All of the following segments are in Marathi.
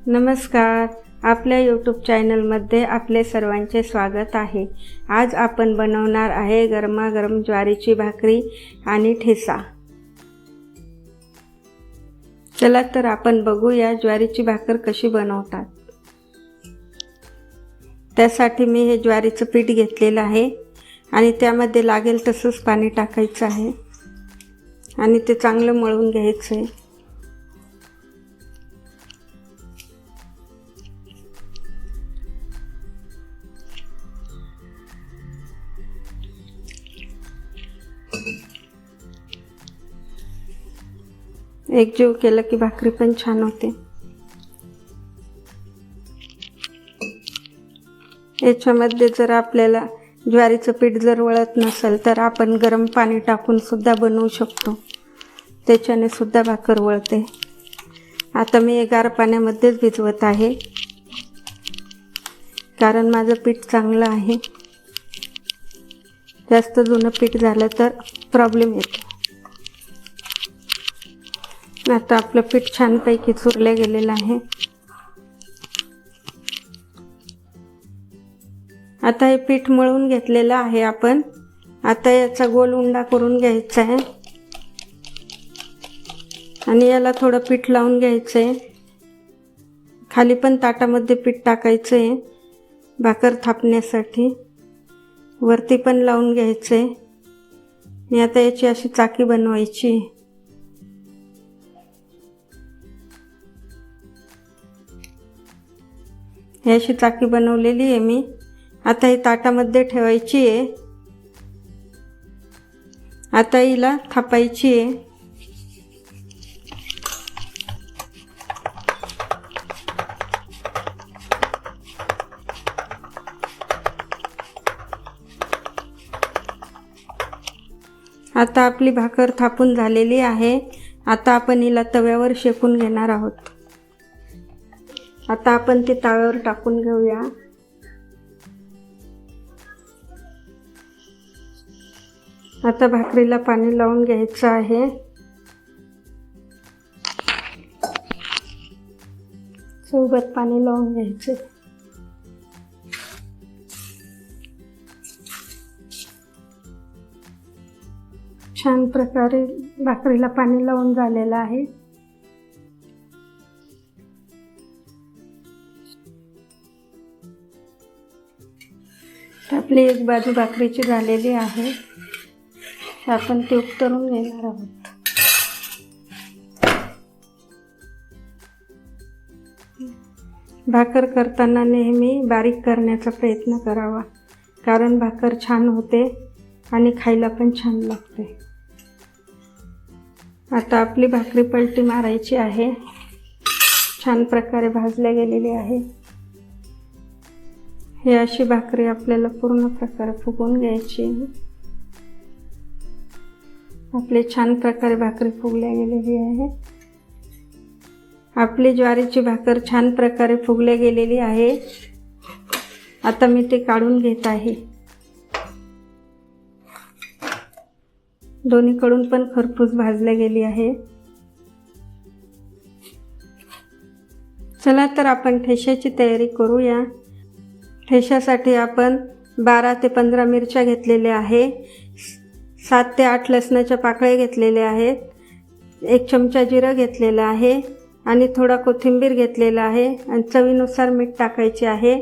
नमस्कार. आपल्या यूट्यूब चॅनलमध्ये आपले सर्वांचे स्वागत आहे. आज आपण बनवणार आहे गरमागरम ज्वारीची भाकरी आणि ठेचा. चला तर आपण बघूया ज्वारीची भाकर कशी बनवतात. त्यासाठी मी हे ज्वारीचं पीठ घेतलेलं आहे आणि त्यामध्ये लागेल तसंच पाणी टाकायचं आहे आणि ते चांगलं मळून घ्यायचं आहे. एकजीव केलं की भाकरी पण छान होते. याच्यामध्ये जर आपल्याला ज्वारीचं पीठ जर वळत नसेल तर आपण गरम पाणी टाकून सुद्धा बनवू शकतो. त्याच्याने सुद्धा भाकर वळते. आता मी गार पाण्यामध्येच भिजवत आहे कारण माझं पीठ चांगलं आहे. जास्त जुनं पीठ झालं तर प्रॉब्लेम येतो. आता आपलं पीठ छानपैकी चुरलं गेलेलं आहे. आता हे पीठ मळून घेतलेलं आहे आपण. आता याचा गोल उंडा करून घ्यायचा आहे आणि याला थोडं पीठ लावून घ्यायचं आहे. खाली पण ताटामध्ये पीठ टाकायचं आहे भाकर थापण्यासाठी. वरती पण लावून घ्यायचं आहे आणि आता याची अशी चाकी बनवायची. अशी चाकी बनवलेली आहे मी. आता ही ताटामध्ये ठेवायची आहे. आता हिला थापायची आहे. आता आपली भाकर थापून झालेली आहे. आता आपण हिला तव्यावर शेकून घेणार आहोत. आता आपण ते तव्यावर टाकून घेऊया. आता भाकरीला पाणी लावून घ्यायचं आहे. सोबत पाणी लावून घ्यायचं. छान प्रकारे भाकरीला पाणी लावून झालेलं आहे. आपली एक बाजू भाकरीची झालेली आहे. आपण ती उतरून घेणार आहोत. भाकर करताना नेहमी बारीक करण्याचा प्रयत्न करावा कारण भाकर छान होते आणि खायला पण छान लागते. आता आपली भाकरी पलटी मारायची आहे. छान प्रकारे भाजल्या गेलेली आहे. हे अशी भाकरी आपल्याला पूर्ण प्रकारे फुगवून घ्यायची. आपली छान प्रकारे भाकरी फुगल्या गेलेली आहे. आपली ज्वारीची भाकर छान प्रकारे फुगल्या गेलेली आहे. आता मी ते काढून घेत आहे. दोन्हीकडून पण खरपूस भाजल्या गेली आहे. चला तर आपण ठेच्याची तयारी करूया. ठेच्यासाठी आपण 12 ते 15 मिरच्या घेतलेल्या आहे. 7 ते 8 लसणाच्या पाकळ्या घेतलेल्या आहेत. 1 चमचा जिरं घेतलेलं आहे आणि थोडा कोथिंबीर घेतलेला आहे आणि चवीनुसार मीठ टाकायचे आहे.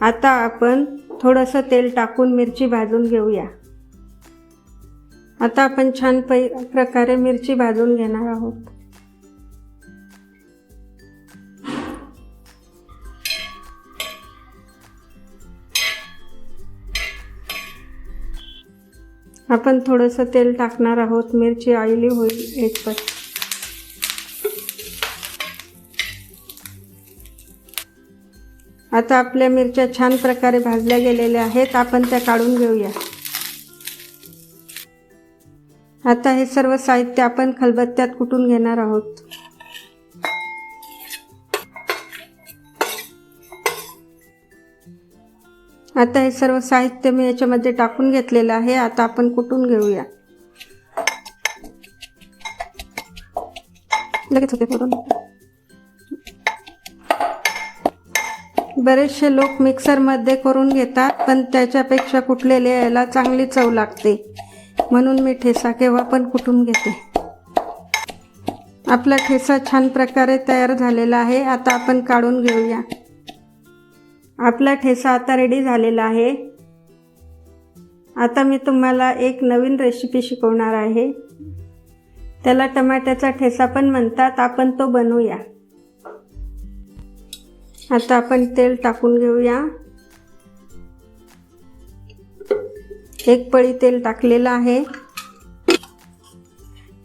आता आपण थोडंसं तेल टाकून मिरची भाजून घेऊया. आता आपण छान प्रकारे मिरची भाजून घेणार आहोत. आपण थोडंसं तेल टाकणार आहोत. मिरची ऑइली होईल इतपत. आता आपल्या मिरच्या छान प्रकारे भाजल्या गेलेल्या आहेत. आपण त्या काढून घेऊया. आता हे सर्व साहित्य आपण खलबत्त्यात कुटून घेणार आहोत. आता हे सर्व साहित्य मी याच्यामध्ये टाकून घेतलेलं आहे. आता आपण कुटून घेऊया. लगेच होते करून. बरेचसे लोक मिक्सरमध्ये करून घेतात, पण त्याच्यापेक्षा कुटलेले याला चांगली चव लागते, म्हणून मी ठेचा केव्हा पण कुटून घेते. आपला ठेचा छान प्रकारे तयार झालेला आहे. आता आपण काढून घेऊया. आपला ठेचा आता रेडी झालेला आहे. आता मी तुम्हाला एक नवीन रेसिपी शिकवणार आहे. त्याला टमाट्याचा ठेचा पण म्हणतात. आपण तो बनवूया. आता आपण तेल टाकून घेऊया. एक पळी तेल टाकलेलं आहे.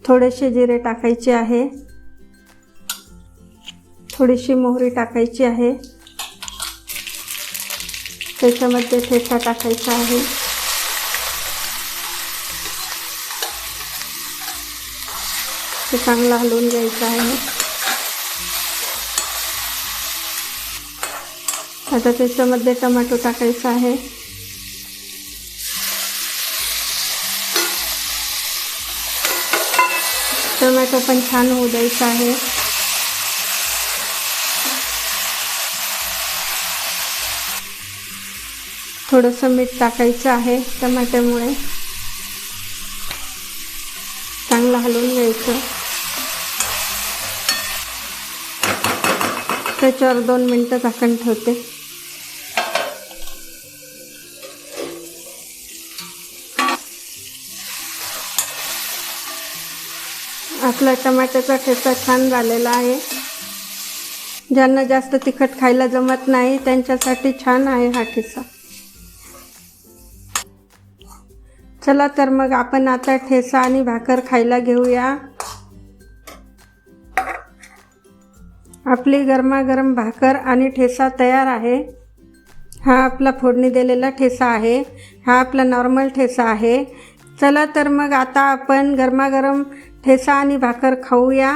थोडेसे जिरे टाकायचे आहे. थोडीशी मोहरी टाकायची आहे. त्याच्यामध्ये ठेचा टाकायचा आहे. ते चांगला हलवून घ्यायचं आहे. आता त्याच्यामध्ये टोमॅटो टाकायचा आहे. टोमॅटो पण छान होऊ द्यायचा आहे. थोडंसं मीठ टाकायचं आहे. टमाट्यामुळे चांगलं हलवून घ्यायचं. त्याच्यावर 2 मिनिटं झाकण ठेवते. आपला टमाट्याचा ठेचा छान झालेला आहे. ज्यांना जास्त तिखट खायला जमत नाही त्यांच्यासाठी छान आहे हा ठेचा. चला तर मग आपण आता ठेचा आणि भाकर खायला घेऊया. आपली गरमागरम भाकर आणि ठेचा तयार आहे. हा आपला फोडणी दिलेला ठेचा आहे. हा आपला नॉर्मल ठेचा आहे. चला तर मग आता आपण गरमागरम ठेचा आणि भाकर खाऊया.